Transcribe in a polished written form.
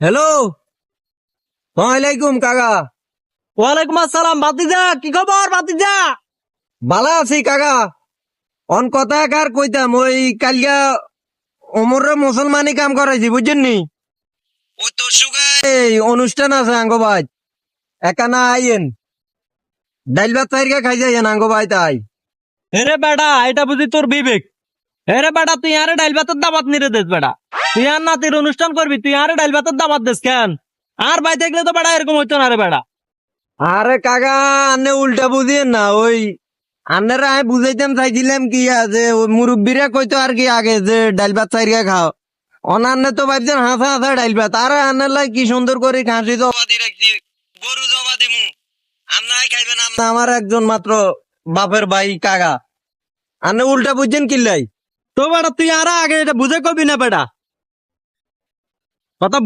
Hello, ওয়ালাইকুম কাকা। ওয়ালাইকুম আসসালাম ভাতিজা, কি খবর ভাতিজা? ভালো আছি কাকা। অন কথা কার কইতাম, ওই কালিয়া ওমরে মুসলমানি কাম করাইছি বুঝছেন নি। ওই তোর সুগার এই অনুষ্ঠান আছে আঙ্গো ভাই, একা না আইয়েন, ডাইল ভাত চাইরিয়া খাই যাইয়েন আঙ্গো ভাই তাই। হেরে বেটা, এটা বুঝি তোর বিবেক? হেরে বেটা, তুই আরে ডাইল ভাতের দাবাত নিরে দেস বেটা। তুই আর নাতির অনুষ্ঠান করবি, তুই আরে ডাইল ভাতের দাবাত দেস কেন? আর ভাই দেখলে তো বেটা এরকম হইতো না রে বেটা। আরে কাকা, আন্নে উল্টা বুঝিয়েন না। ওই আন্নারা আমি বুঝাইতাম চাইছিলাম কি আছে, ওই মুরব্বীরা কইতো আর কি আগে যে ডাইল ভাত চাইরিয়া খাও। অনান্নে তো ভাবছেন হাসা হাসা ডাইল ভাত, আর আন্নার লাই কি সুন্দর করে খাসি জবা দি রাখছি, গরু জবা দিমু। আপনারাই খাইবেন, আমার একজন মাত্র বাপের ভাই কাকা। আন্নে উল্টা বুঝছেন কিল্লাই। তো বেটা তুই আর আগে এটা বুঝে কবি না বেটা কথা